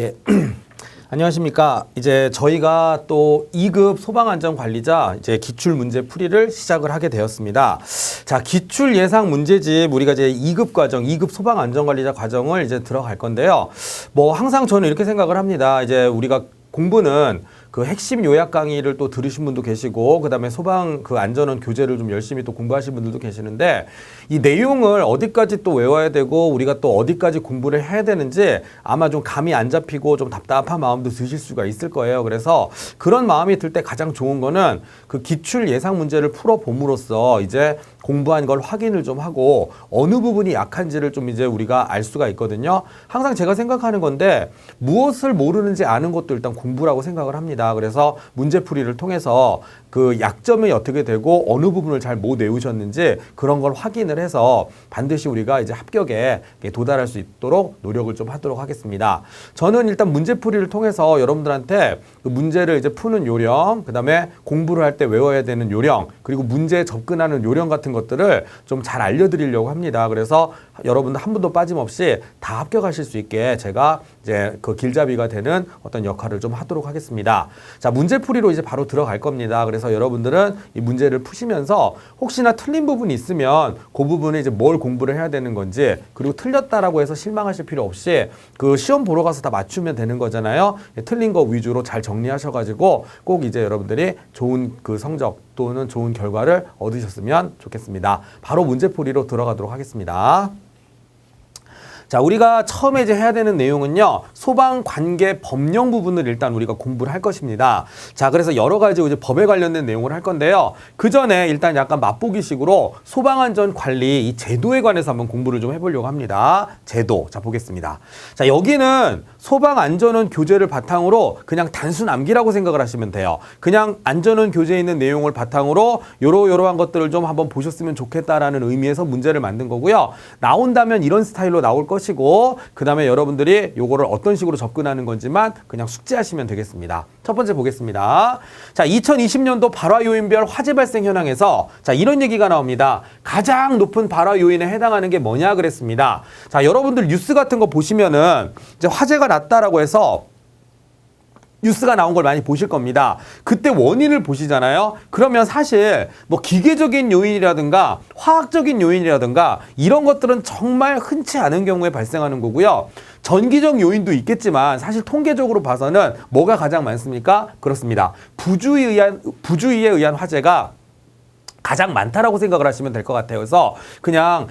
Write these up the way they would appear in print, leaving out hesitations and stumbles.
예. 안녕하십니까. 이제 저희가 또 2급 소방안전관리자 이제 기출 문제 풀이를 시작을 하게 되었습니다. 자, 기출 예상 문제집 우리가 이제 2급 과정, 2급 소방안전관리자 과정을 이제 들어갈 건데요. 뭐 항상 저는 이렇게 생각을 합니다. 이제 우리가 공부는 그 핵심 요약 강의를 또 들으신 분도 계시고, 그 다음에 소방 그 안전원 교재를 좀 열심히 또 공부하신 분들도 계시는데, 이 내용을 어디까지 또 외워야 되고, 우리가 또 어디까지 공부를 해야 되는지 아마 좀 감이 안 잡히고 좀 답답한 마음도 드실 수가 있을 거예요. 그래서 그런 마음이 들 때 가장 좋은 거는 그 기출 예상 문제를 풀어봄으로써 이제 공부한 걸 확인을 좀 하고 어느 부분이 약한지를 좀 이제 우리가 알 수가 있거든요. 항상 제가 생각하는 건데 무엇을 모르는지 아는 것도 일단 공부라고 생각을 합니다. 그래서 문제풀이를 통해서 그 약점이 어떻게 되고 어느 부분을 잘 못 외우셨는지 그런 걸 확인을 해서 반드시 우리가 이제 합격에 도달할 수 있도록 노력을 좀 하도록 하겠습니다. 저는 일단 문제풀이를 통해서 여러분들한테 그 문제를 이제 푸는 요령, 그 다음에 공부를 할 때 외워야 되는 요령, 그리고 문제에 접근하는 요령 같은 것들을 좀 잘 알려드리려고 합니다. 그래서 여러분들 한 분도 빠짐없이 다 합격하실 수 있게 제가 이제 그 길잡이가 되는 어떤 역할을 좀 하도록 하겠습니다. 자, 문제풀이로 이제 바로 들어갈 겁니다. 그래서 여러분들은 이 문제를 푸시면서 혹시나 틀린 부분이 있으면 그 부분에 이제 뭘 공부를 해야 되는 건지, 그리고 틀렸다라고 해서 실망하실 필요 없이 그 시험 보러 가서 다 맞추면 되는 거잖아요. 틀린 거 위주로 잘 정리하셔가지고 꼭 이제 여러분들이 좋은 그 성적 또는 좋은 결과를 얻으셨으면 좋겠습니다. 바로 문제풀이로 들어가도록 하겠습니다. 자, 우리가 처음에 이제 해야 되는 내용은요, 소방 관계 법령 부분을 일단 우리가 공부를 할 것입니다. 자, 그래서 여러 가지 이제 법에 관련된 내용을 할 건데요. 그 전에 일단 약간 맛보기식으로 소방안전 관리 이 제도에 관해서 한번 공부를 좀 해보려고 합니다. 제도. 자, 보겠습니다. 자, 여기는 소방안전원 교재를 바탕으로 그냥 단순 암기라고 생각을 하시면 돼요. 그냥 안전원 교재에 있는 내용을 바탕으로 요러한 것들을 좀 한번 보셨으면 좋겠다라는 의미에서 문제를 만든 거고요. 나온다면 이런 스타일로 나올 것이고, 그 다음에 여러분들이 요거를 어떤 식으로 접근하는 건지만 그냥 숙지하시면 되겠습니다. 첫 번째 보겠습니다. 자, 2020년도 발화 요인별 화재 발생 현황에서 자, 이런 얘기가 나옵니다. 가장 높은 발화 요인에 해당하는 게 뭐냐 그랬습니다. 자, 여러분들 뉴스 같은 거 보시면은 이제 화재가 났다라고 해서 뉴스가 나온 걸 많이 보실 겁니다. 그때 원인을 보시잖아요. 그러면 사실 뭐 기계적인 요인이라든가 화학적인 요인이라든가 이런 것들은 정말 흔치 않은 경우에 발생하는 거고요. 전기적 요인도 있겠지만 사실 통계적으로 봐서는 뭐가 가장 많습니까? 그렇습니다. 부주의에 의한 화재가 가장 많다라고 생각을 하시면 될 것 같아요. 그래서 그냥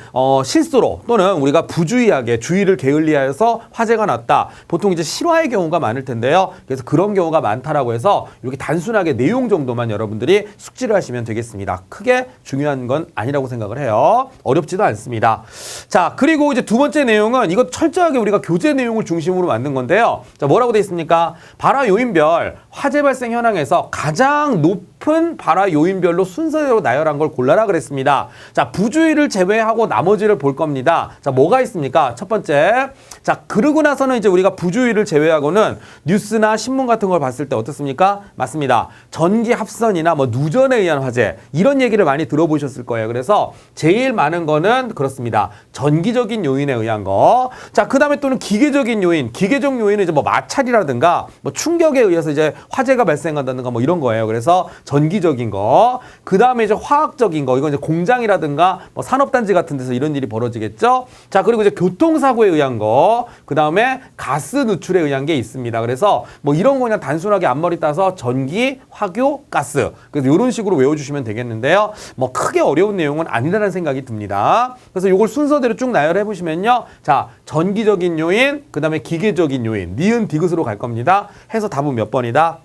실수로 또는 우리가 부주의하게 주의를 게을리하여서 화재가 났다. 보통 이제 실화의 경우가 많을 텐데요. 그래서 그런 경우가 많다라고 해서 이렇게 단순하게 내용 정도만 여러분들이 숙지를 하시면 되겠습니다. 크게 중요한 건 아니라고 생각을 해요. 어렵지도 않습니다. 자, 그리고 이제 두 번째 내용은 이거 철저하게 우리가 교재 내용을 중심으로 만든 건데요. 자, 뭐라고 되어 있습니까? 발화 요인별 화재 발생 현황에서 가장 높은 발화 요인별로 순서대로 나열한 걸 골라라 그랬습니다. 자, 부주의를 제외하고 나머지를 볼 겁니다. 자, 뭐가 있습니까? 첫 번째. 자, 그러고 나서는 이제 우리가 부주의를 제외하고는 뉴스나 신문 같은 걸 봤을 때 어떻습니까? 맞습니다. 전기 합선이나 뭐 누전에 의한 화재 이런 얘기를 많이 들어보셨을 거예요. 그래서 제일 많은 거는 그렇습니다. 전기적인 요인에 의한 거. 자, 그 다음에 또는 기계적인 요인. 기계적 요인은 이제 뭐 마찰이라든가 뭐 충격에 의해서 이제 화재가 발생한다든가 뭐 이런 거예요. 그래서 전기적인 거. 그 다음에 이제 화학적인 거. 이건 이제 공장이라든가 뭐 산업단지 같은 데서 이런 일이 벌어지겠죠. 자, 그리고 이제 교통사고에 의한 거. 그 다음에 가스 누출에 의한 게 있습니다. 그래서 뭐 이런 거 그냥 단순하게 앞머리 따서 전기, 화교, 가스. 그래서 이런 식으로 외워주시면 되겠는데요. 뭐 크게 어려운 내용은 아니라는 생각이 듭니다. 그래서 이걸 순서대로 쭉 나열해 보시면요. 자, 전기적인 요인, 그 다음에 기계적인 요인, 니은 디귿으로 갈 겁니다. 해서 답은 몇 번이다?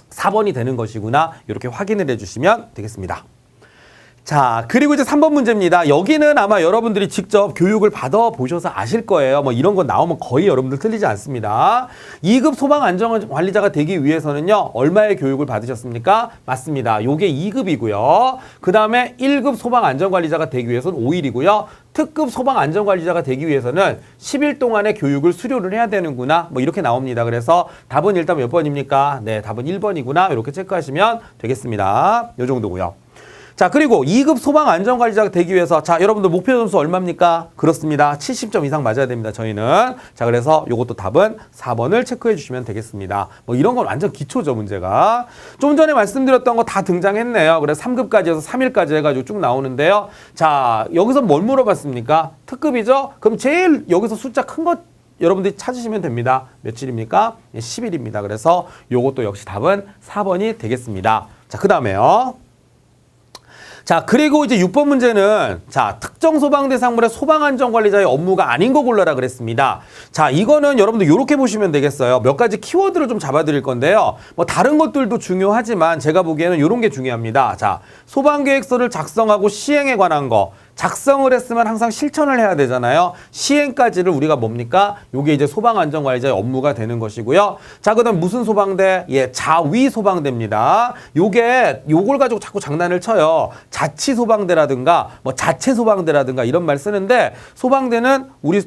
4번이 되는 것이구나. 이렇게 확인을 해주시면 되겠습니다. 자, 그리고 이제 3번 문제입니다. 여기는 아마 여러분들이 직접 교육을 받아보셔서 아실 거예요. 뭐 이런 거 나오면 거의 여러분들 틀리지 않습니다. 2급 소방안전관리자가 되기 위해서는요, 얼마의 교육을 받으셨습니까? 맞습니다. 요게 2급이고요. 그 다음에 1급 소방안전관리자가 되기 위해서는 5일이고요. 특급 소방안전관리자가 되기 위해서는 10일 동안의 교육을 수료를 해야 되는구나. 뭐 이렇게 나옵니다. 그래서 답은 일단 몇 번입니까? 네, 답은 1번이구나. 이렇게 체크하시면 되겠습니다. 요 정도고요. 자, 그리고 2급 소방안전관리자가 되기 위해서 자, 여러분들 목표 점수 얼마입니까? 그렇습니다. 70점 이상 맞아야 됩니다. 저희는. 자, 그래서 요것도 답은 4번을 체크해 주시면 되겠습니다. 뭐 이런 건 완전 기초죠, 문제가. 좀 전에 말씀드렸던 거 다 등장했네요. 그래서 3급까지에서 3일까지 해가지고 쭉 나오는데요. 자, 여기서 뭘 물어봤습니까? 특급이죠? 그럼 제일 여기서 숫자 큰 것 여러분들이 찾으시면 됩니다. 며칠입니까? 10일입니다. 그래서 요것도 역시 답은 4번이 되겠습니다. 자, 그 다음에요. 자, 그리고 이제 6번 문제는 자, 특정 소방 대상물의 소방안전관리자의 업무가 아닌 거 골라라 그랬습니다. 자, 이거는 여러분들 이렇게 보시면 되겠어요. 몇 가지 키워드를 좀 잡아드릴 건데요. 뭐 다른 것들도 중요하지만 제가 보기에는 이런 게 중요합니다. 자, 소방계획서를 작성하고 시행에 관한 거. 작성을 했으면 항상 실천을 해야 되잖아요. 시행까지를 우리가 뭡니까? 요게 이제 소방안전관리자의 업무가 되는 것이고요. 자, 그다음 무슨 소방대? 예, 자위소방대입니다. 요걸 가지고 자꾸 장난을 쳐요. 자치소방대라든가 뭐 자체소방대라든가 이런 말 쓰는데 소방대는 우리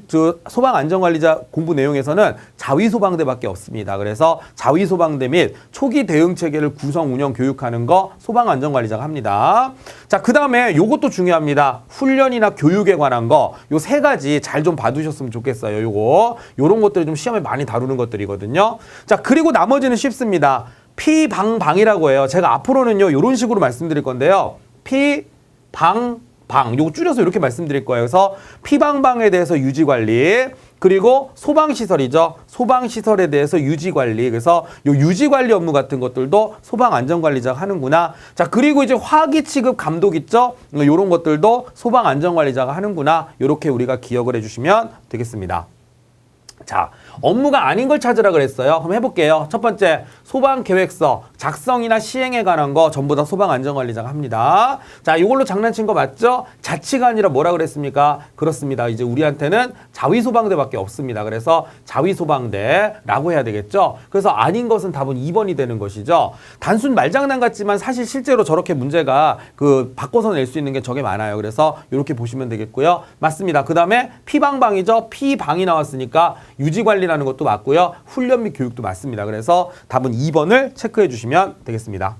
소방안전관리자 공부 내용에서는 자위소방대밖에 없습니다. 그래서 자위소방대 및 초기 대응 체계를 구성, 운영, 교육하는 거 소방안전관리자가 합니다. 자, 그다음에 요것도 중요합니다. 훈련이나 교육에 관한 거 요 세 가지 잘 좀 봐두셨으면 좋겠어요. 요런 것들이 좀 시험에 많이 다루는 것들이거든요. 자, 그리고 나머지는 쉽습니다. 피방방이라고 해요. 제가 앞으로는요 요런 식으로 말씀드릴 건데요. 피방방 요거 줄여서 이렇게 말씀드릴 거예요. 그래서 피방방에 대해서 유지관리, 그리고 소방시설이죠. 소방시설에 대해서 유지관리. 그래서 요 유지관리 업무 같은 것들도 소방안전관리자가 하는구나. 자, 그리고 이제 화기 취급 감독 있죠. 요런 것들도 소방안전관리자가 하는구나. 요렇게 우리가 기억을 해주시면 되겠습니다. 자, 업무가 아닌 걸 찾으라 그랬어요. 한번 해볼게요. 첫 번째, 소방계획서 작성이나 시행에 관한 거 전부 다 소방안전관리자가 합니다. 자, 이걸로 장난친 거 맞죠? 자치가 아니라 뭐라 그랬습니까? 그렇습니다. 이제 우리한테는 자위소방대밖에 없습니다. 그래서 자위소방대라고 해야 되겠죠? 그래서 아닌 것은 답은 2번이 되는 것이죠. 단순 말장난 같지만 사실 실제로 저렇게 문제가 바꿔서 낼 수 있는 게 저게 많아요. 그래서 이렇게 보시면 되겠고요. 맞습니다. 그 다음에 피방방이죠. 피방이 나왔으니까 유지관리라는 것도 맞고요. 훈련 및 교육도 맞습니다. 그래서 답은 2번을 체크해 주시면 되겠습니다.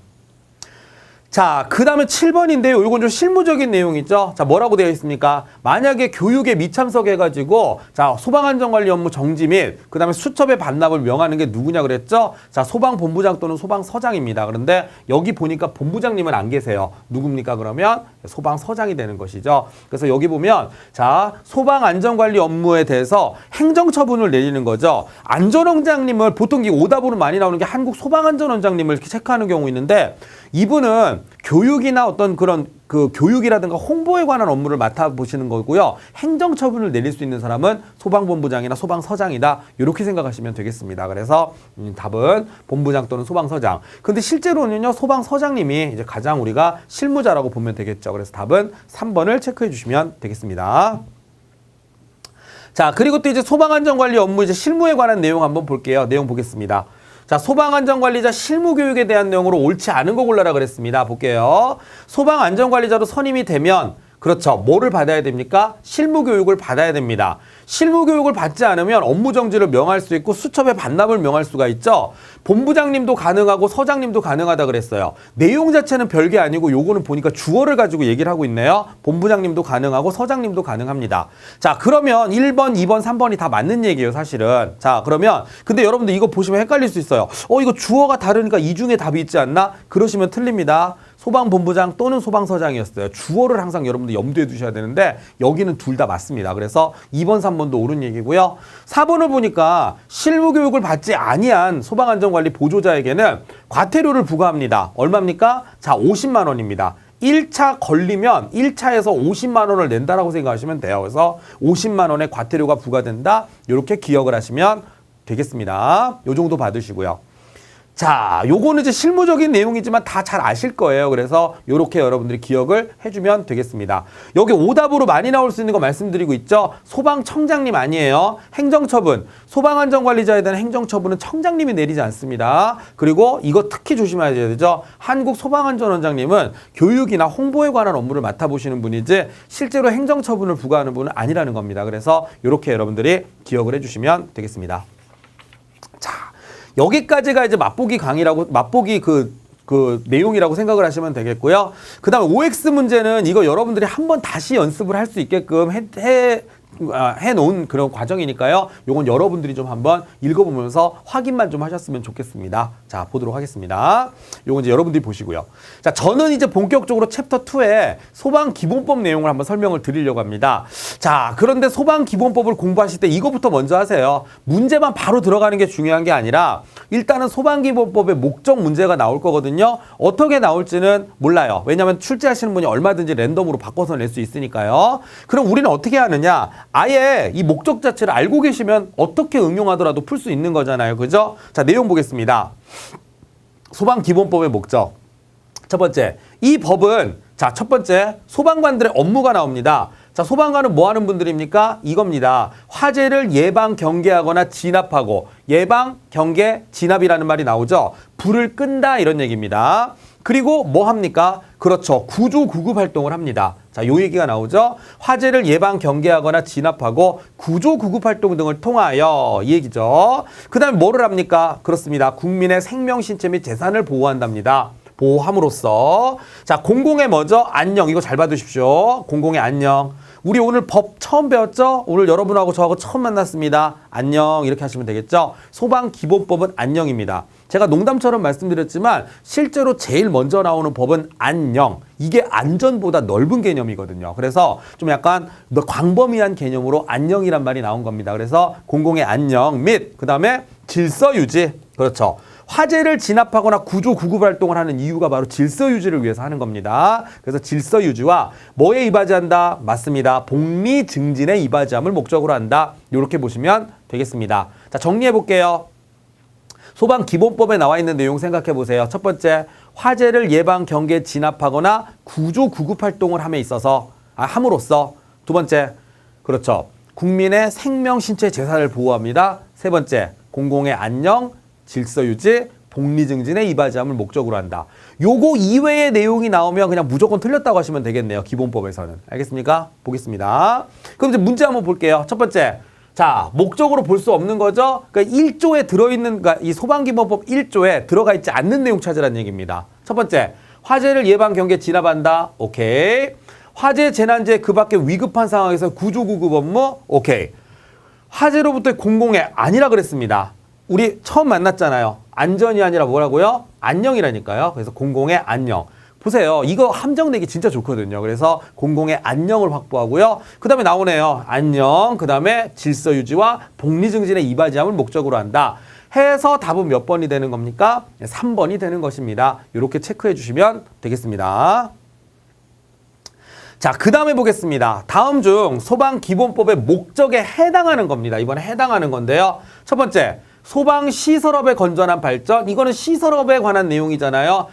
자, 그 다음에 7번인데요. 이건 좀 실무적인 내용이죠. 자, 뭐라고 되어 있습니까? 만약에 교육에 미참석해가지고, 자, 소방안전관리 업무 정지 및, 그 다음에 수첩의 반납을 명하는 게 누구냐 그랬죠? 자, 소방본부장 또는 소방서장입니다. 그런데 여기 보니까 본부장님은 안 계세요. 누굽니까? 그러면 소방서장이 되는 것이죠. 그래서 여기 보면, 자, 소방안전관리 업무에 대해서 행정처분을 내리는 거죠. 안전원장님을 보통 이 오답으로 많이 나오는 게 한국소방안전원장님을 이렇게 체크하는 경우 있는데, 이분은 교육이나 어떤 그런 교육이라든가 홍보에 관한 업무를 맡아보시는 거고요. 행정처분을 내릴 수 있는 사람은 소방본부장이나 소방서장이다. 이렇게 생각하시면 되겠습니다. 그래서 답은 본부장 또는 소방서장. 근데 실제로는요, 소방서장님이 이제 가장 우리가 실무자라고 보면 되겠죠. 그래서 답은 3번을 체크해 주시면 되겠습니다. 자, 그리고 또 이제 소방안전관리 업무 이제 실무에 관한 내용 한번 볼게요. 내용 보겠습니다. 자, 소방안전관리자 실무교육에 대한 내용으로 옳지 않은 거 골라라 그랬습니다. 볼게요. 소방안전관리자로 선임이 되면 그렇죠. 뭐를 받아야 됩니까? 실무교육을 받아야 됩니다. 실무교육을 받지 않으면 업무정지를 명할 수 있고 수첩의 반납을 명할 수가 있죠. 본부장님도 가능하고 서장님도 가능하다 그랬어요. 내용 자체는 별게 아니고 요거는 보니까 주어를 가지고 얘기를 하고 있네요. 본부장님도 가능하고 서장님도 가능합니다. 자, 그러면 1번, 2번, 3번이 다 맞는 얘기예요, 사실은. 자, 그러면 근데 여러분들 이거 보시면 헷갈릴 수 있어요. 이거 주어가 다르니까 이 중에 답이 있지 않나? 그러시면 틀립니다. 소방본부장 또는 소방서장이었어요. 주어를 항상 여러분들 염두에 두셔야 되는데 여기는 둘 다 맞습니다. 그래서 2번, 3번도 옳은 얘기고요. 4번을 보니까 실무교육을 받지 아니한 소방안전관리 보조자에게는 과태료를 부과합니다. 얼마입니까? 자, 50만 원입니다. 1차 걸리면 1차에서 50만 원을 낸다라고 생각하시면 돼요. 그래서 50만 원의 과태료가 부과된다. 이렇게 기억을 하시면 되겠습니다. 요 정도 받으시고요. 자, 요거는 이제 실무적인 내용이지만 다 잘 아실 거예요. 그래서 요렇게 여러분들이 기억을 해주면 되겠습니다. 여기 오답으로 많이 나올 수 있는 거 말씀드리고 있죠. 소방청장님 아니에요. 행정처분. 소방안전관리자에 대한 행정처분은 청장님이 내리지 않습니다. 그리고 이거 특히 조심해야 되죠. 한국소방안전원장님은 교육이나 홍보에 관한 업무를 맡아보시는 분이지 실제로 행정처분을 부과하는 분은 아니라는 겁니다. 그래서 요렇게 여러분들이 기억을 해주시면 되겠습니다. 자, 여기까지가 이제 맛보기 강의라고, 맛보기 그 내용이라고 생각을 하시면 되겠고요. 그 다음에 OX 문제는 이거 여러분들이 한번 다시 연습을 할 수 있게끔 해놓은 그런 과정이니까요. 요건 여러분들이 좀 한번 읽어보면서 확인만 좀 하셨으면 좋겠습니다. 자, 보도록 하겠습니다. 요건 이제 여러분들이 보시고요. 자, 저는 이제 본격적으로 챕터 2에 소방기본법 내용을 한번 설명을 드리려고 합니다. 자, 그런데 소방기본법을 공부하실 때 이거부터 먼저 하세요. 문제만 바로 들어가는 게 중요한 게 아니라 일단은 소방기본법의 목적 문제가 나올 거거든요. 어떻게 나올지는 몰라요. 왜냐하면 출제하시는 분이 얼마든지 랜덤으로 바꿔서 낼 수 있으니까요. 그럼 우리는 어떻게 하느냐? 아예 이 목적 자체를 알고 계시면 어떻게 응용하더라도 풀 수 있는 거잖아요. 그죠? 자, 내용 보겠습니다. 소방기본법의 목적. 첫 번째, 이 법은 자, 첫 번째, 소방관들의 업무가 나옵니다. 자, 소방관은 뭐 하는 분들입니까? 이겁니다. 화재를 예방, 경계하거나 진압하고, 예방, 경계, 진압이라는 말이 나오죠. 불을 끈다 이런 얘기입니다. 그리고 뭐 합니까? 그렇죠. 구조 구급 활동을 합니다. 자, 요 얘기가 나오죠. 화재를 예방, 경계하거나 진압하고 구조 구급 활동 등을 통하여 이 얘기죠. 그다음에 뭐를 합니까? 그렇습니다. 국민의 생명, 신체 및 재산을 보호한답니다. 보호함으로써 자, 공공의 뭐죠? 안녕. 이거 잘 봐두십시오. 공공의 안녕. 우리 오늘 법 처음 배웠죠? 오늘 여러분하고 저하고 처음 만났습니다. 안녕 이렇게 하시면 되겠죠? 소방기본법은 안녕입니다. 제가 농담처럼 말씀드렸지만 실제로 제일 먼저 나오는 법은 안녕. 이게 안전보다 넓은 개념이거든요. 그래서 좀 약간 광범위한 개념으로 안녕이란 말이 나온 겁니다. 그래서 공공의 안녕 및 그다음에 질서 유지. 그렇죠. 화재를 진압하거나 구조 구급 활동을 하는 이유가 바로 질서 유지를 위해서 하는 겁니다. 그래서 질서 유지와 뭐에 이바지한다? 맞습니다. 복리 증진에 이바지함을 목적으로 한다. 이렇게 보시면 되겠습니다. 자, 정리해 볼게요. 소방기본법에 나와 있는 내용 생각해 보세요. 첫 번째, 화재를 예방, 경계, 진압하거나 구조 구급 활동을 함으로써. 두 번째, 그렇죠. 국민의 생명, 신체, 재산을 보호합니다. 세 번째, 공공의 안녕, 질서 유지, 복리 증진에 이바지함을 목적으로 한다. 요거 이외의 내용이 나오면 그냥 무조건 틀렸다고 하시면 되겠네요. 기본법에서는. 알겠습니까? 보겠습니다. 그럼 이제 문제 한번 볼게요. 첫 번째. 자, 목적으로 볼 수 없는 거죠. 그러니까 1조에 들어있는, 그러니까 이 소방기본법 1조에 들어가 있지 않는 내용 찾으라는 얘기입니다. 첫 번째, 화재를 예방, 경계, 진압한다. 오케이. 화재, 재난재, 그 밖에 위급한 상황에서 구조구급 업무. 오케이. 화재로부터의 공공의 아니라 그랬습니다. 우리 처음 만났잖아요. 안전이 아니라 뭐라고요? 안녕이라니까요. 그래서 공공의 안녕. 보세요. 이거 함정내기 진짜 좋거든요. 그래서 공공의 안녕을 확보하고요. 그 다음에 나오네요. 안녕. 그 다음에 질서 유지와 복리 증진에 이바지함을 목적으로 한다. 해서 답은 몇 번이 되는 겁니까? 3번이 되는 것입니다. 이렇게 체크해 주시면 되겠습니다. 자, 그 다음에 보겠습니다. 다음 중 소방기본법의 목적에 해당하는 겁니다. 이번에 해당하는 건데요. 첫 번째. 소방시설업의 건전한 발전. 이거는 시설업에 관한 내용이잖아요.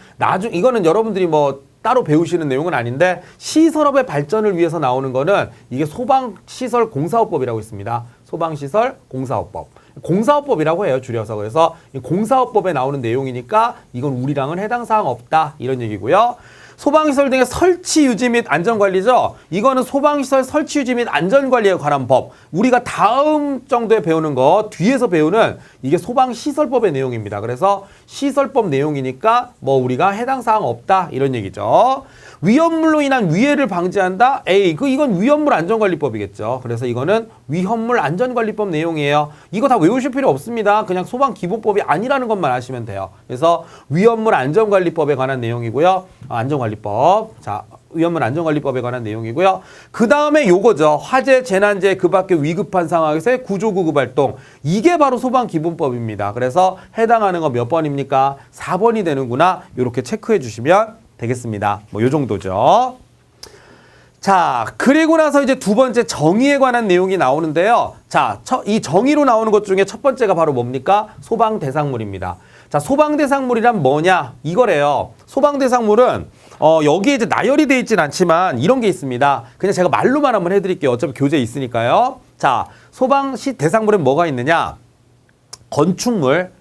이거는 여러분들이 뭐 따로 배우시는 내용은 아닌데 시설업의 발전을 위해서 나오는 거는 이게 소방시설 공사업법이라고 있습니다. 소방시설 공사업법. 공사업법이라고 해요. 줄여서. 그래서 공사업법에 나오는 내용이니까 이건 우리랑은 해당 사항 없다. 이런 얘기고요. 소방시설 등의 설치 유지 및 안전관리죠. 이거는 소방시설 설치 유지 및 안전관리에 관한 법. 우리가 다음 정도에 배우는 거 뒤에서 배우는 이게 소방시설법의 내용입니다. 그래서 시설법 내용이니까 뭐 우리가 해당 사항 없다 이런 얘기죠. 위험물로 인한 위해를 방지한다. 이건 위험물 안전관리법이겠죠. 그래서 이거는 위험물 안전관리법 내용이에요. 이거 다 외우실 필요 없습니다. 그냥 소방기본법이 아니라는 것만 아시면 돼요. 그래서 위험물 안전관리법에 관한 내용이고요. 안전관리법. 자, 위험물 안전관리법에 관한 내용이고요. 그 다음에 요거죠. 화재, 재난재, 그 밖에 위급한 상황에서의 구조구급 활동. 이게 바로 소방기본법입니다. 그래서 해당하는 거 몇 번입니까? 4번이 되는구나. 이렇게 체크해 주시면 되겠습니다. 뭐 요 정도죠. 자, 그리고 나서 이제 두 번째 정의에 관한 내용이 나오는데요. 자, 이 정의로 나오는 것 중에 첫 번째가 바로 뭡니까? 소방대상물입니다. 자, 소방대상물이란 뭐냐? 이거래요. 소방대상물은 여기에 이제 나열이 되어 있진 않지만 이런 게 있습니다. 그냥 제가 말로만 한번 해드릴게요. 어차피 교재에 있으니까요. 자, 소방시 대상물은 뭐가 있느냐? 건축물,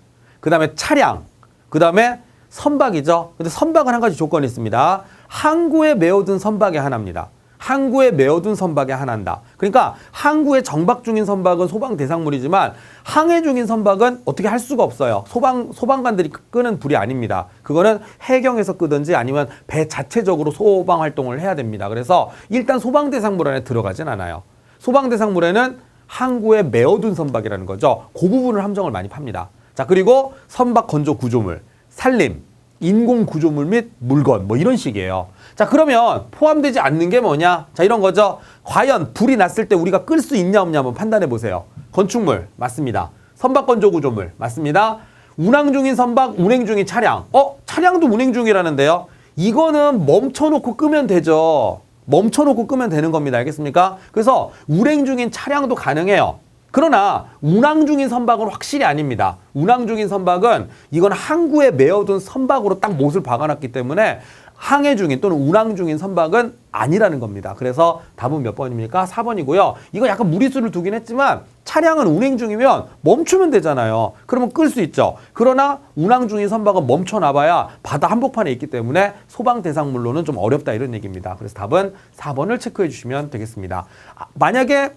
그 다음에 차량, 그 다음에 선박이죠. 근데 선박은 한 가지 조건이 있습니다. 항구에 메어둔 선박이 하나입니다. 항구에 메어둔 선박의 하나다. 그러니까 항구에 정박 중인 선박은 소방 대상물이지만 항해 중인 선박은 어떻게 할 수가 없어요. 소방관들이 끄는 불이 아닙니다. 그거는 해경에서 끄든지 아니면 배 자체적으로 소방 활동을 해야 됩니다. 그래서 일단 소방 대상물 안에 들어가진 않아요. 소방 대상물에는 항구에 메어둔 선박이라는 거죠. 그 부분을 함정을 많이 팝니다. 자, 그리고 선박 건조 구조물, 산림, 인공 구조물 및 물건 뭐 이런 식이에요. 자, 그러면 포함되지 않는 게 뭐냐? 자, 이런 거죠. 과연 불이 났을 때 우리가 끌 수 있냐 없냐 한번 판단해 보세요. 건축물 맞습니다. 선박 건조 구조물 맞습니다. 운항 중인 선박, 운행 중인 차량. 차량도 운행 중이라는데요. 이거는 멈춰놓고 끄면 되죠. 멈춰놓고 끄면 되는 겁니다. 알겠습니까? 그래서 운행 중인 차량도 가능해요. 그러나 운항 중인 선박은 확실히 아닙니다. 운항 중인 선박은 이건 항구에 메어둔 선박으로 딱 못을 박아놨기 때문에 항해 중인 또는 운항 중인 선박은 아니라는 겁니다. 그래서 답은 몇 번입니까? 4번이고요. 이거 약간 무리수를 두긴 했지만 차량은 운행 중이면 멈추면 되잖아요. 그러면 끌 수 있죠. 그러나 운항 중인 선박은 멈춰놔봐야 바다 한복판에 있기 때문에 소방 대상물로는 좀 어렵다 이런 얘기입니다. 그래서 답은 4번을 체크해 주시면 되겠습니다. 만약에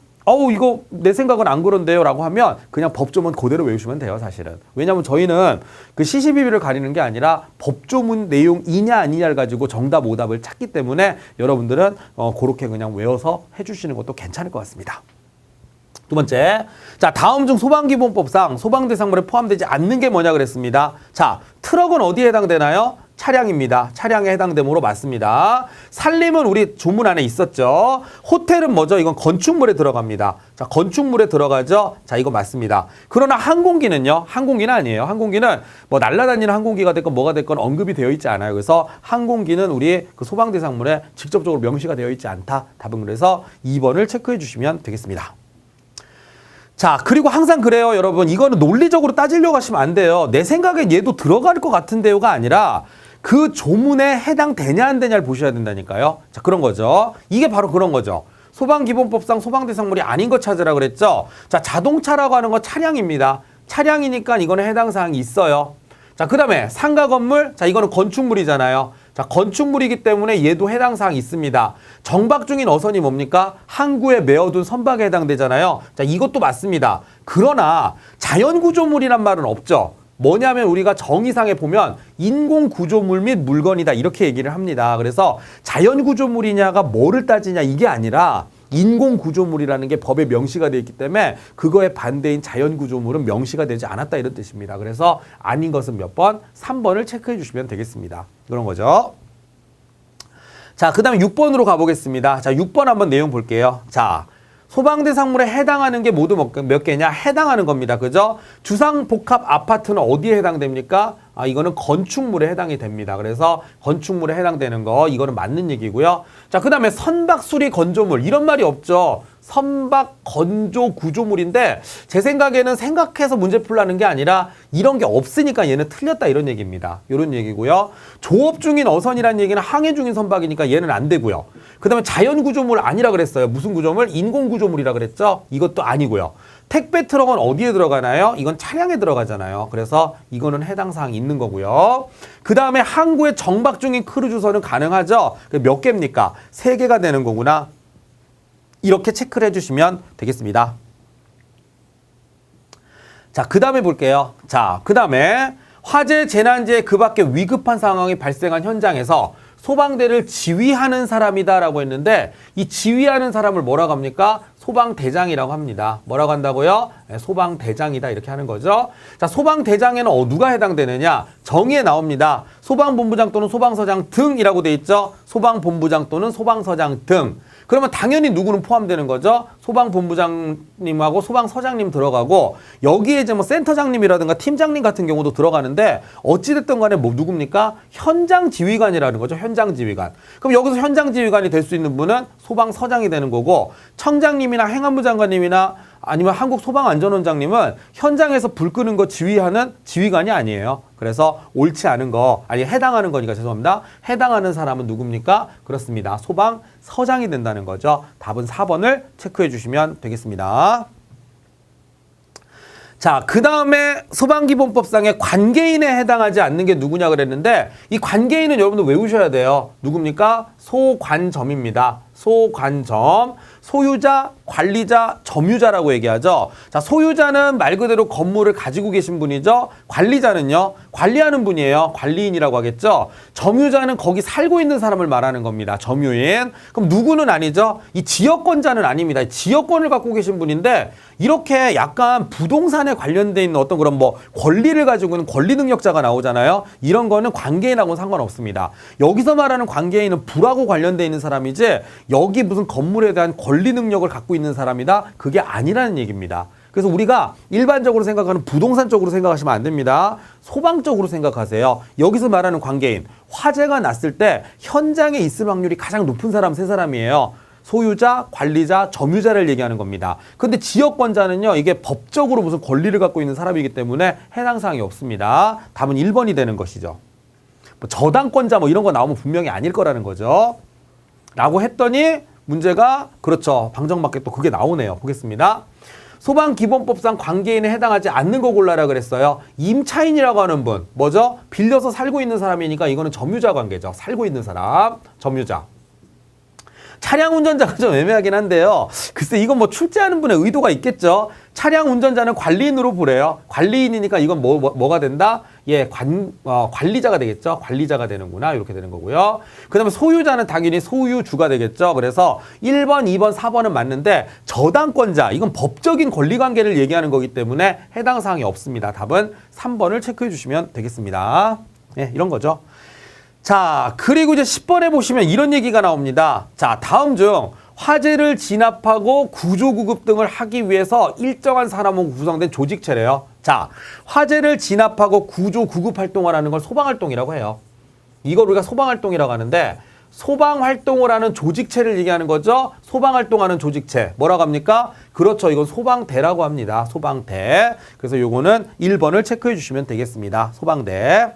이거 내 생각은 안 그런데요 라고 하면 그냥 법조문 그대로 외우시면 돼요, 사실은. 왜냐하면 저희는 그 시시비비를 가리는 게 아니라 법조문 내용이냐 아니냐를 가지고 정답 오답을 찾기 때문에 여러분들은 그렇게 그냥 외워서 해주시는 것도 괜찮을 것 같습니다. 두 번째, 자, 다음 중 소방기본법상 소방대상물에 포함되지 않는 게 뭐냐 그랬습니다. 자, 트럭은 어디에 해당되나요? 차량입니다. 차량에 해당되므로 맞습니다. 산림은 우리 조문 안에 있었죠. 호텔은 뭐죠? 이건 건축물에 들어갑니다. 자, 건축물에 들어가죠. 자, 이거 맞습니다. 그러나 항공기는요? 항공기는 아니에요. 항공기는 뭐 날아다니는 항공기가 됐건 뭐가 됐건 언급이 되어 있지 않아요. 그래서 항공기는 우리 그 소방대상물에 직접적으로 명시가 되어 있지 않다. 답은 그래서 2번을 체크해 주시면 되겠습니다. 자, 그리고 항상 그래요, 여러분. 이거는 논리적으로 따지려고 하시면 안 돼요. 내 생각에 얘도 들어갈 것 같은데요가 아니라 그 조문에 해당되냐 안 되냐를 보셔야 된다니까요. 자, 그런 거죠. 이게 바로 그런 거죠. 소방기본법상 소방대상물이 아닌 거 찾으라 그랬죠. 자, 자동차라고 하는 건 차량입니다. 차량이니까 이거는 해당 사항이 있어요. 자, 그 다음에 상가 건물. 자, 이거는 건축물이잖아요. 자, 건축물이기 때문에 얘도 해당 사항이 있습니다. 정박 중인 어선이 뭡니까? 항구에 메어둔 선박에 해당되잖아요. 자, 이것도 맞습니다. 그러나 자연구조물이란 말은 없죠. 뭐냐면 우리가 정의상에 보면 인공구조물 및 물건이다 이렇게 얘기를 합니다. 그래서 자연구조물이냐가 뭐를 따지냐 이게 아니라 인공구조물이라는 게 법에 명시가 되어 있기 때문에 그거에 반대인 자연구조물은 명시가 되지 않았다 이런 뜻입니다. 그래서 아닌 것은 몇 번? 3번을 체크해 주시면 되겠습니다. 그런 거죠. 자, 그 다음에 6번으로 가보겠습니다. 자, 6번 한번 내용 볼게요. 자, 소방대상물에 해당하는 게 모두 몇 개냐? 해당하는 겁니다. 그죠? 주상복합 아파트는 어디에 해당됩니까? 이거는 건축물에 해당이 됩니다. 그래서 건축물에 해당되는 거, 이거는 맞는 얘기고요. 자, 그 다음에 선박 수리 건조물. 이런 말이 없죠. 선박 건조 구조물인데 제 생각에는 생각해서 문제 풀라는 게 아니라 이런 게 없으니까 얘는 틀렸다 이런 얘기입니다. 이런 얘기고요. 조업 중인 어선이라는 얘기는 항해 중인 선박이니까 얘는 안 되고요. 그 다음에 자연구조물 아니라 그랬어요. 무슨 구조물? 인공구조물이라 그랬죠? 이것도 아니고요. 택배 트럭은 어디에 들어가나요? 이건 차량에 들어가잖아요. 그래서 이거는 해당 사항이 있는 거고요. 그 다음에 항구에 정박 중인 크루즈선은 가능하죠? 몇 개입니까? 3개가 되는 거구나. 이렇게 체크를 해주시면 되겠습니다. 자, 그 다음에 볼게요. 자, 그 다음에 화재, 재난재해 그 밖에 위급한 상황이 발생한 현장에서 소방대를 지휘하는 사람이다라고 했는데 이 지휘하는 사람을 뭐라고 합니까? 소방대장이라고 합니다. 뭐라고 한다고요? 네, 소방대장이다 이렇게 하는 거죠. 자, 소방대장에는 누가 해당되느냐? 정의에 나옵니다. 소방본부장 또는 소방서장 등이라고 돼 있죠. 소방본부장 또는 소방서장 등. 그러면 당연히 누구는 포함되는 거죠? 소방본부장님하고 소방서장님 들어가고 여기에 이제 뭐 센터장님이라든가 팀장님 같은 경우도 들어가는데 어찌됐든 간에 뭐 누굽니까? 현장 지휘관이라는 거죠. 현장 지휘관. 그럼 여기서 현장 지휘관이 될 수 있는 분은 소방서장이 되는 거고 청장님이나 행안부 장관님이나 아니면 한국소방안전원장님은 현장에서 불 끄는 거 지휘하는 지휘관이 아니에요. 그래서 옳지 않은 거, 아니 해당하는 거니까 죄송합니다. 해당하는 사람은 누굽니까? 그렇습니다. 소방서장이 된다는 거죠. 답은 4번을 체크해 주시면 되겠습니다. 자, 그 다음에 소방기본법상의 관계인에 해당하지 않는 게 누구냐 그랬는데 이 관계인은 여러분들 외우셔야 돼요. 누굽니까? 소관점입니다. 소관점, 소유자, 관리자, 점유자라고 얘기하죠. 자, 소유자는 말 그대로 건물을 가지고 계신 분이죠. 관리자는요, 관리하는 분이에요. 관리인이라고 하겠죠. 점유자는 거기 살고 있는 사람을 말하는 겁니다. 점유인. 그럼 누구는 아니죠? 이 지역권자는 아닙니다. 지역권을 갖고 계신 분인데 이렇게 약간 부동산에 관련돼 있는 어떤 그런 뭐 권리를 가지고 있는 권리 능력자가 나오잖아요. 이런 거는 관계인하고는 상관없습니다. 여기서 말하는 관계인은 부하고 관련돼 있는 사람이지 여기 무슨 건물에 대한 권리 능력을 갖고 있는 사람이다? 그게 아니라는 얘기입니다. 그래서 우리가 일반적으로 생각하는 부동산 쪽으로 생각하시면 안 됩니다. 소방 쪽으로 생각하세요. 여기서 말하는 관계인, 화재가 났을 때 현장에 있을 확률이 가장 높은 사람 세 사람이에요. 소유자, 관리자, 점유자를 얘기하는 겁니다. 근데 지역권자는요, 이게 법적으로 무슨 권리를 갖고 있는 사람이기 때문에 해당 사항이 없습니다. 답은 1번이 되는 것이죠. 뭐 저당권자 뭐 이런 거 나오면 분명히 아닐 거라는 거죠. 라고 했더니 문제가 그렇죠. 방정맞게 또 그게 나오네요. 보겠습니다. 소방기본법상 관계인에 해당하지 않는 거 골라라 그랬어요. 임차인이라고 하는 분, 뭐죠? 빌려서 살고 있는 사람이니까 이거는 점유자 관계죠. 살고 있는 사람, 점유자. 차량 운전자가 좀 애매하긴 한데요. 글쎄 이건 뭐 출제하는 분의 의도가 있겠죠. 차량 운전자는 관리인으로 보래요. 관리인이니까 이건 뭐가 된다? 예, 관리자가 되겠죠. 관리자가 되는구나. 이렇게 되는 거고요. 그 다음에 소유자는 당연히 소유주가 되겠죠. 그래서 1번, 2번, 4번은 맞는데 저당권자, 이건 법적인 권리관계를 얘기하는 거기 때문에 해당 사항이 없습니다. 답은 3번을 체크해 주시면 되겠습니다. 예, 이런 거죠. 자, 그리고 이제 10번에 보시면 이런 얘기가 나옵니다. 자, 다음 중 화재를 진압하고 구조구급 등을 하기 위해서 일정한 사람으로 구성된 조직체래요. 자, 화재를 진압하고 구조구급 활동을 하는 걸 소방활동이라고 해요. 이걸 우리가 소방활동이라고 하는데 소방활동을 하는 조직체를 얘기하는 거죠. 소방활동하는 조직체. 뭐라고 합니까? 그렇죠. 이건 소방대라고 합니다. 소방대. 그래서 요거는 1번을 체크해 주시면 되겠습니다. 소방대.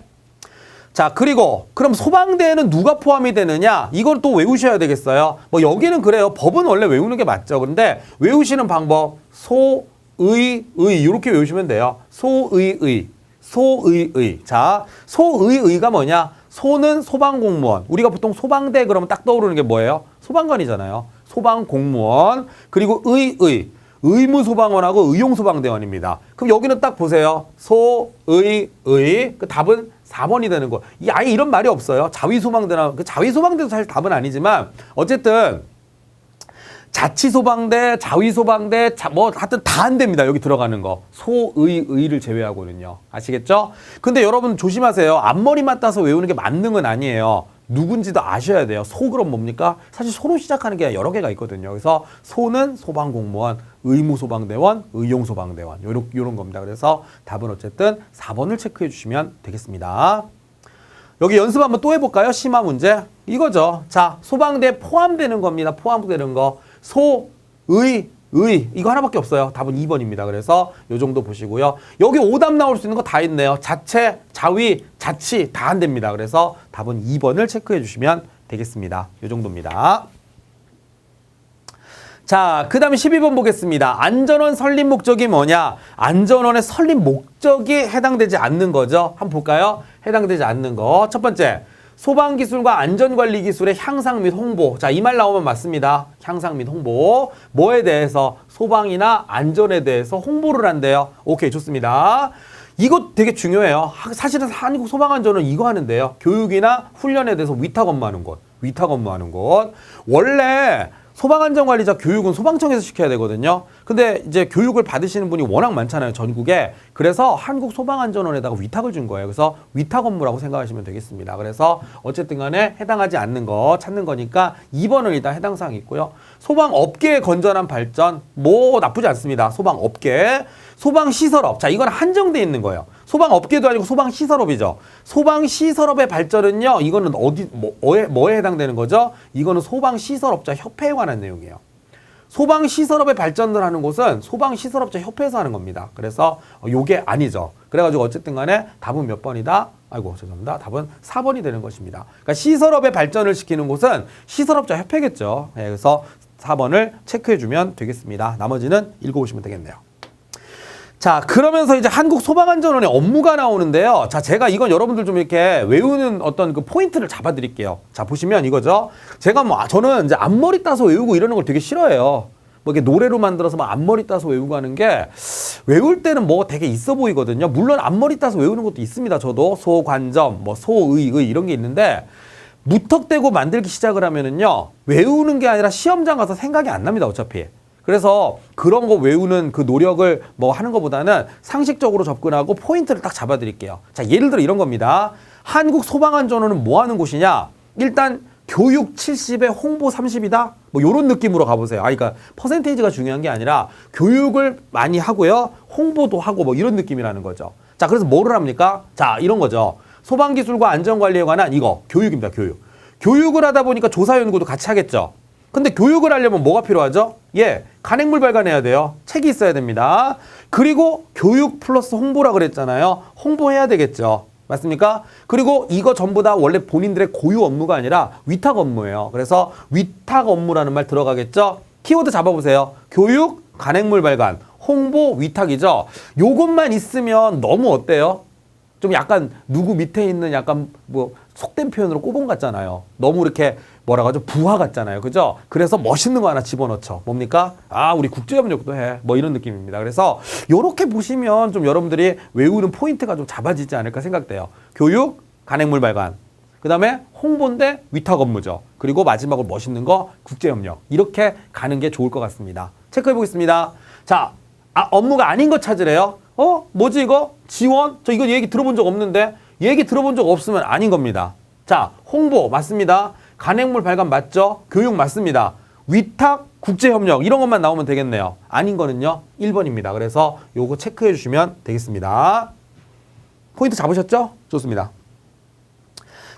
자, 그리고 그럼 소방대에는 누가 포함이 되느냐? 이걸 또 외우셔야 되겠어요. 뭐 여기는 그래요. 법은 원래 외우는 게 맞죠. 그런데 외우시는 방법 소의의 이렇게 외우시면 돼요. 소의의. 자, 소의의가 뭐냐? 소는 소방공무원. 우리가 보통 소방대 그러면 딱 떠오르는 게 뭐예요? 소방관이잖아요. 소방공무원. 그리고 의무소방원하고 의용소방대원입니다. 그럼 여기는 딱 보세요. 소의의. 그 답은 4번이 되는 거. 아예 이런 말이 없어요. 자위소방대나, 그 자위소방대도 사실 답은 아니지만, 어쨌든, 자치소방대, 자위소방대, 뭐, 하여튼 다 안 됩니다. 여기 들어가는 거. 소의의를 제외하고는요. 아시겠죠? 근데 여러분 조심하세요. 앞머리만 따서 외우는 게 맞는 건 아니에요. 누군지도 아셔야 돼요. 소 그럼 뭡니까? 사실 소로 시작하는 게 여러 개가 있거든요. 그래서 소는 소방공무원, 의무소방대원, 의용소방대원 요런 겁니다. 그래서 답은 어쨌든 4번을 체크해 주시면 되겠습니다. 여기 연습 한번 또 해볼까요? 심화 문제. 이거죠. 자, 소방대 포함되는 겁니다. 포함되는 거. 이거 하나밖에 없어요. 답은 2번입니다. 그래서 요 정도 보시고요. 여기 오답 나올 수 있는 거 다 있네요. 자체, 자위, 자치 다 안 됩니다. 그래서 답은 2번을 체크해 주시면 되겠습니다. 요 정도입니다. 자, 그 다음에 12번 보겠습니다. 안전원 설립 목적이 뭐냐? 안전원의 설립 목적이 해당되지 않는 거죠. 한번 볼까요? 해당되지 않는 거. 첫 번째, 소방기술과 안전관리기술의 향상 및 홍보. 자, 이 말 나오면 맞습니다. 향상 및 홍보. 뭐에 대해서? 소방이나 안전에 대해서 홍보를 한대요. 오케이, 좋습니다. 이거 되게 중요해요. 사실은 한국 소방안전은 이거 하는데요. 교육이나 훈련에 대해서 위탁 업무하는 곳. 원래 소방안전관리자 교육은 소방청에서 시켜야 되거든요. 근데 이제 교육을 받으시는 분이 워낙 많잖아요, 전국에. 그래서 한국소방안전원에다가 위탁을 준 거예요. 그래서 위탁 업무라고 생각하시면 되겠습니다. 그래서 어쨌든 간에 해당하지 않는 거 찾는 거니까 2번은 일단 해당 사항이 있고요. 소방업계의 건전한 발전, 뭐 나쁘지 않습니다. 소방업계. 소방시설업. 자, 이건 한정돼 있는 거예요. 소방업계도 아니고 소방시설업이죠. 소방시설업의 발전은요, 이거는 뭐에 해당되는 거죠? 이거는 소방시설업자 협회에 관한 내용이에요. 소방시설업의 발전을 하는 곳은 소방시설업자 협회에서 하는 겁니다. 그래서 요게 아니죠. 그래가지고 어쨌든 간에 답은 몇 번이다? 아이고, 죄송합니다. 답은 4번이 되는 것입니다. 그러니까 시설업의 발전을 시키는 곳은 시설업자 협회겠죠. 네, 그래서 4번을 체크해주면 되겠습니다. 나머지는 읽어보시면 되겠네요. 자, 그러면서 이제 한국소방안전원의 업무가 나오는데요. 자, 제가 이건 여러분들 좀 이렇게 외우는 어떤 그 포인트를 잡아 드릴게요. 자, 보시면 이거죠. 제가 저는 이제 앞머리 따서 외우고 이러는 걸 되게 싫어해요. 뭐 이렇게 노래로 만들어서 막 앞머리 따서 외우고 하는 게 외울 때는 뭐 되게 있어 보이거든요. 물론 앞머리 따서 외우는 것도 있습니다. 저도 소관점, 뭐 소의 이런 게 있는데 무턱대고 만들기 시작을 하면은요. 외우는 게 아니라 시험장 가서 생각이 안 납니다. 어차피. 그래서 그런 거 외우는 그 노력을 뭐 하는 것보다는 상식적으로 접근하고 포인트를 딱 잡아 드릴게요. 자, 예를 들어 이런 겁니다. 한국소방안전원은 뭐 하는 곳이냐? 일단 교육 70에 홍보 30이다? 뭐 요런 느낌으로 가보세요. 그러니까 퍼센테이지가 중요한 게 아니라 교육을 많이 하고요. 홍보도 하고 뭐 이런 느낌이라는 거죠. 자, 그래서 뭐를 합니까? 자, 이런 거죠. 소방기술과 안전관리에 관한 이거 교육입니다. 교육. 교육을 하다 보니까 조사연구도 같이 하겠죠. 근데 교육을 하려면 뭐가 필요하죠? 예, 간행물 발간해야 돼요. 책이 있어야 됩니다. 그리고 교육 플러스 홍보라 그랬잖아요. 홍보해야 되겠죠. 맞습니까? 그리고 이거 전부 다 원래 본인들의 고유 업무가 아니라 위탁 업무예요. 그래서 위탁 업무라는 말 들어가겠죠? 키워드 잡아보세요. 교육, 간행물 발간, 홍보, 위탁이죠. 요것만 있으면 너무 어때요? 좀 약간 누구 밑에 있는 약간 뭐 속된 표현으로 꼬봉 같잖아요. 너무 이렇게 뭐라고 하죠? 부하 같잖아요. 그죠? 그래서 멋있는 거 하나 집어넣죠. 뭡니까? 아, 우리 국제협력도 해. 뭐 이런 느낌입니다. 그래서 요렇게 보시면 좀 여러분들이 외우는 포인트가 좀 잡아지지 않을까 생각돼요. 교육, 간행물 발간. 그 다음에 홍보인데 위탁 업무죠. 그리고 마지막으로 멋있는 거 국제협력. 이렇게 가는 게 좋을 것 같습니다. 체크해 보겠습니다. 자, 업무가 아닌 거 찾으래요. 뭐지 이거? 지원? 저 이거 얘기 들어본 적 없는데? 얘기 들어본 적 없으면 아닌 겁니다. 자, 홍보 맞습니다. 간행물 발간 맞죠? 교육 맞습니다. 위탁, 국제협력 이런 것만 나오면 되겠네요. 아닌 거는요 1번입니다. 그래서 요거 체크해 주시면 되겠습니다. 포인트 잡으셨죠? 좋습니다.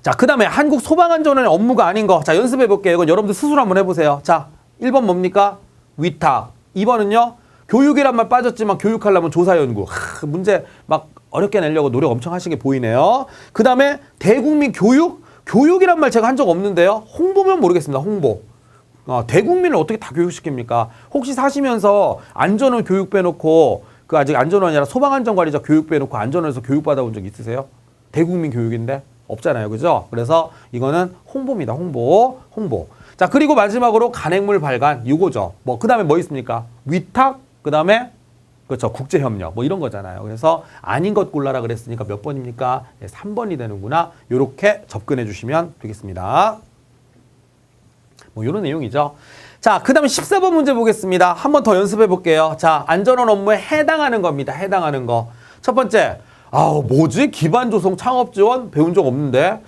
자, 그 다음에 한국소방안전원의 업무가 아닌 거. 자, 연습해 볼게요. 이건 여러분들 스스로 한번 해보세요. 자, 1번 뭡니까? 위탁. 2번은요 교육이란 말 빠졌지만 교육하려면 조사연구. 문제 막 어렵게 내려고 노력 엄청 하시게 보이네요. 그 다음에 대국민 교육? 교육이란 말 제가 한 적 없는데요. 홍보면 모르겠습니다. 홍보. 대국민을 어떻게 다 교육시킵니까? 혹시 사시면서 안전원 교육 빼놓고 그 아직 안전원이 아니라 소방안전관리자 교육 빼놓고 안전원에서 교육받아본 적 있으세요? 대국민 교육인데? 없잖아요. 그죠? 그래서 이거는 홍보입니다. 홍보. 자, 그리고 마지막으로 간행물 발간. 이거죠. 뭐, 그 다음에 뭐 있습니까? 위탁. 그 다음에 그렇죠. 국제협력 뭐 이런 거잖아요. 그래서 아닌 것 골라라 그랬으니까 몇 번입니까? 네, 3번이 되는구나. 이렇게 접근해 주시면 되겠습니다. 뭐 이런 내용이죠. 자, 그 다음에 14번 문제 보겠습니다. 한 번 더 연습해 볼게요. 자, 안전원 업무에 해당하는 겁니다. 해당하는 거. 첫 번째, 뭐지? 기반 조성 창업 지원 배운 적 없는데.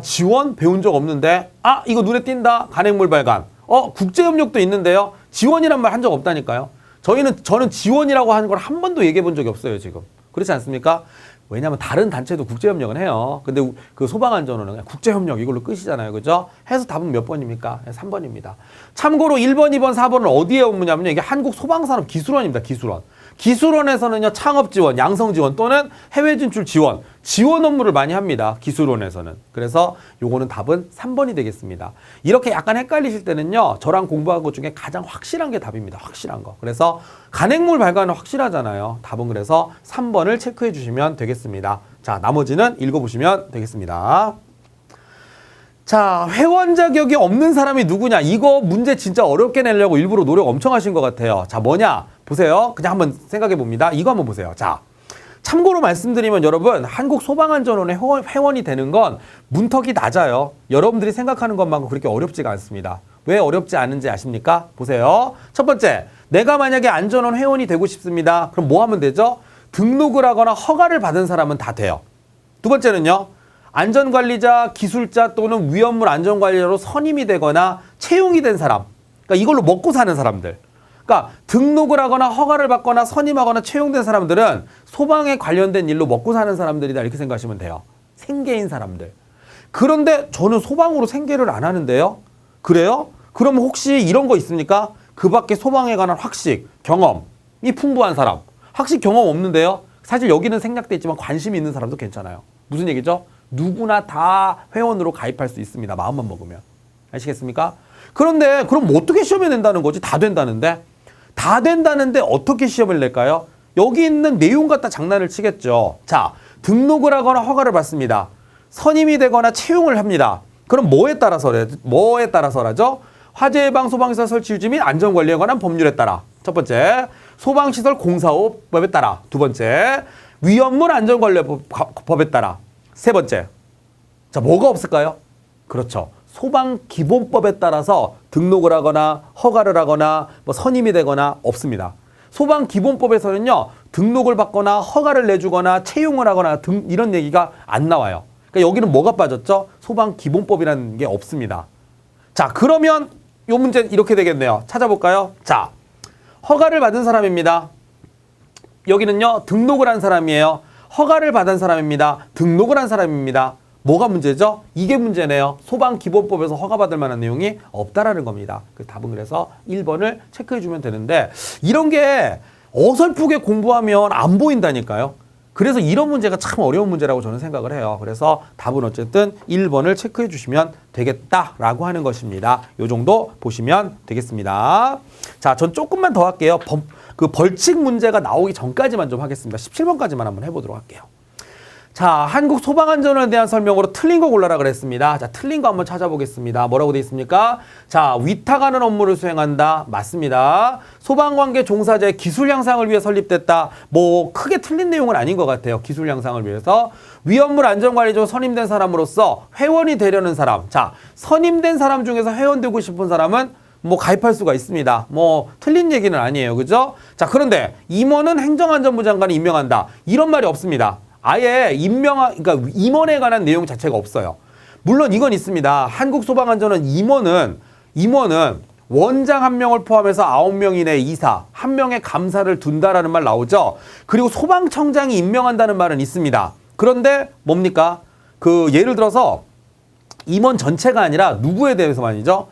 지원 배운 적 없는데. 이거 눈에 띈다. 간행물 발간. 국제협력도 있는데요. 지원이란 말 한 적 없다니까요. 저는 지원이라고 하는 걸 한 번도 얘기해 본 적이 없어요, 지금. 그렇지 않습니까? 왜냐하면 다른 단체도 국제협력은 해요. 근데 그 소방안전원은 그냥 국제협력 이걸로 끝이잖아요. 그죠? 해서 답은 몇 번입니까? 3번입니다. 참고로 1번, 2번, 4번은 어디에 업무냐면요. 이게 한국소방산업기술원입니다. 기술원. 기술원에서는요, 창업 지원, 양성 지원 또는 해외 진출 지원 업무를 많이 합니다. 기술원에서는. 그래서 요거는 답은 3번이 되겠습니다. 이렇게 약간 헷갈리실 때는요, 저랑 공부한 것 중에 가장 확실한 게 답입니다. 확실한 거. 그래서 간행물 발간은 확실하잖아요. 답은 그래서 3번을 체크해 주시면 되겠습니다. 자, 나머지는 읽어보시면 되겠습니다. 자, 회원 자격이 없는 사람이 누구냐? 이거 문제 진짜 어렵게 내려고 일부러 노력 엄청 하신 것 같아요. 자, 뭐냐? 보세요. 그냥 한번 생각해 봅니다. 이거 한번 보세요. 자, 참고로 말씀드리면 여러분, 한국소방안전원의 회원이 되는 건 문턱이 낮아요. 여러분들이 생각하는 것만큼 그렇게 어렵지가 않습니다. 왜 어렵지 않은지 아십니까? 보세요. 첫 번째, 내가 만약에 안전원 회원이 되고 싶습니다. 그럼 뭐 하면 되죠? 등록을 하거나 허가를 받은 사람은 다 돼요. 두 번째는요. 안전관리자, 기술자 또는 위험물 안전관리자로 선임이 되거나 채용이 된 사람. 그러니까 이걸로 먹고 사는 사람들. 그러니까 등록을 하거나 허가를 받거나 선임하거나 채용된 사람들은 소방에 관련된 일로 먹고 사는 사람들이다 이렇게 생각하시면 돼요. 생계인 사람들. 그런데 저는 소방으로 생계를 안 하는데요. 그래요? 그러면 혹시 이런 거 있습니까? 그 밖에 소방에 관한 학식, 경험이 풍부한 사람. 학식 경험 없는데요. 사실 여기는 생략돼 있지만 관심이 있는 사람도 괜찮아요. 무슨 얘기죠? 누구나 다 회원으로 가입할 수 있습니다. 마음만 먹으면. 아시겠습니까? 그런데 그럼 뭐 어떻게 시험을 낸다는 거지? 다 된다는데? 다 된다는데 어떻게 시험을 낼까요? 여기 있는 내용 갖다 장난을 치겠죠. 자, 등록을 하거나 허가를 받습니다. 선임이 되거나 채용을 합니다. 그럼 뭐에 따라서라죠? 화재 예방 소방시설 설치 유지 및 안전관리에 관한 법률에 따라. 첫 번째, 소방시설 공사업법에 따라. 두 번째, 위험물 안전관리법에 따라. 세 번째, 자, 뭐가 없을까요? 그렇죠. 소방기본법에 따라서 등록을 하거나 허가를 하거나 뭐 선임이 되거나 없습니다. 소방기본법에서는요, 등록을 받거나 허가를 내주거나 채용을 하거나 등 이런 얘기가 안 나와요. 그러니까 여기는 뭐가 빠졌죠? 소방기본법이라는 게 없습니다. 자, 그러면 요 문제 이렇게 되겠네요. 찾아볼까요? 자, 허가를 받은 사람입니다. 여기는요, 등록을 한 사람이에요. 허가를 받은 사람입니다. 등록을 한 사람입니다. 뭐가 문제죠? 이게 문제네요. 소방기본법에서 허가받을 만한 내용이 없다라는 겁니다. 그 답은 그래서 1번을 체크해주면 되는데 이런 게 어설프게 공부하면 안 보인다니까요. 그래서 이런 문제가 참 어려운 문제라고 저는 생각을 해요. 그래서 답은 어쨌든 1번을 체크해 주시면 되겠다라고 하는 것입니다. 요 정도 보시면 되겠습니다. 자, 전 조금만 더 할게요. 그 벌칙 문제가 나오기 전까지만 좀 하겠습니다. 17번까지만 한번 해보도록 할게요. 자, 한국 소방안전원에 대한 설명으로 틀린 거 골라라 그랬습니다. 자, 틀린 거 한번 찾아보겠습니다. 뭐라고 돼 있습니까? 자, 위탁하는 업무를 수행한다. 맞습니다. 소방관계 종사자의 기술 향상을 위해 설립됐다. 뭐 크게 틀린 내용은 아닌 것 같아요. 기술 향상을 위해서. 위험물 안전관리조 선임된 사람으로서 회원이 되려는 사람. 자, 선임된 사람 중에서 회원되고 싶은 사람은 뭐 가입할 수가 있습니다. 뭐 틀린 얘기는 아니에요. 그죠? 자, 그런데 임원은 행정안전부 장관이 임명한다. 이런 말이 없습니다. 아예 그러니까 임원에 관한 내용 자체가 없어요. 물론 이건 있습니다. 한국소방안전원 임원은 원장 1명을 포함해서 9명 이내 이사, 1명의 감사를 둔다라는 말 나오죠. 그리고 소방청장이 임명한다는 말은 있습니다. 그런데 뭡니까? 그 예를 들어서 임원 전체가 아니라 누구에 대해서만이죠.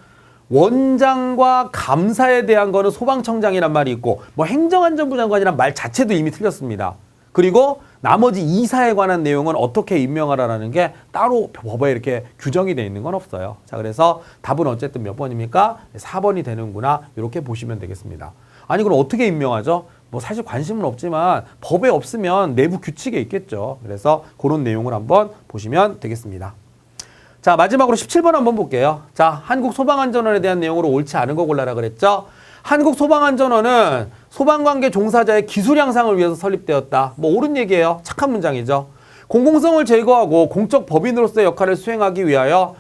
원장과 감사에 대한 거는 소방청장이란 말이 있고 뭐 행정안전부 장관이란 말 자체도 이미 틀렸습니다. 그리고 나머지 이사에 관한 내용은 어떻게 임명하라는 게 따로 법에 이렇게 규정이 되어 있는 건 없어요. 자, 그래서 답은 어쨌든 몇 번입니까? 4번이 되는구나. 이렇게 보시면 되겠습니다. 아니, 그럼 어떻게 임명하죠? 뭐 사실 관심은 없지만 법에 없으면 내부 규칙에 있겠죠. 그래서 그런 내용을 한번 보시면 되겠습니다. 자, 마지막으로 17번 한번 볼게요. 자, 한국소방안전원에 대한 내용으로 옳지 않은 거 골라라 그랬죠? 한국소방안전원은 소방관계 종사자의 기술 향상을 위해서 설립되었다. 뭐 옳은 얘기예요. 착한 문장이죠. 공공성을 제거하고 공적 법인으로서의 역할을 수행하기 위하여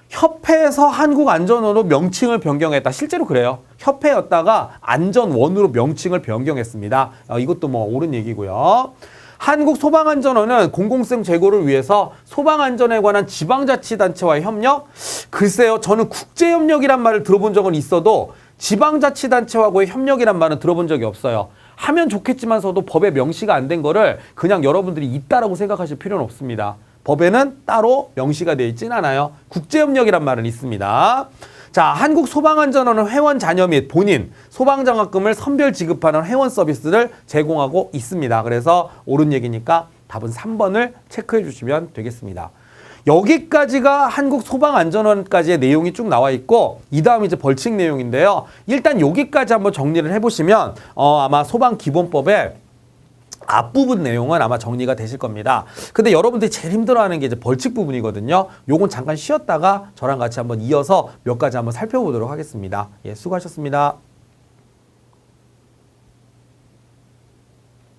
협회에서 한국안전원으로 명칭을 변경했다. 실제로 그래요. 협회였다가 안전원으로 명칭을 변경했습니다. 이것도 뭐 옳은 얘기고요. 한국소방안전원은 공공성 제고를 위해서 소방안전에 관한 지방자치단체와의 협력? 글쎄요. 저는 국제협력이란 말을 들어본 적은 있어도 지방자치단체하고의 협력이란 말은 들어본 적이 없어요. 하면 좋겠지만서도 법에 명시가 안 된 거를 그냥 여러분들이 있다라고 생각하실 필요는 없습니다. 법에는 따로 명시가 되어 있진 않아요. 국제협력이란 말은 있습니다. 자, 한국소방안전원은 회원 자녀 및 본인 소방장학금을 선별 지급하는 회원 서비스를 제공하고 있습니다. 그래서 옳은 얘기니까 답은 3번을 체크해 주시면 되겠습니다. 여기까지가 한국소방안전원까지의 내용이 쭉 나와 있고 이 다음 이제 벌칙 내용인데요. 일단 여기까지 한번 정리를 해보시면 아마 소방기본법의 앞부분 내용은 아마 정리가 되실 겁니다. 근데 여러분들이 제일 힘들어하는 게 이제 벌칙 부분이거든요. 요건 잠깐 쉬었다가 저랑 같이 한번 이어서 몇 가지 한번 살펴보도록 하겠습니다. 예, 수고하셨습니다.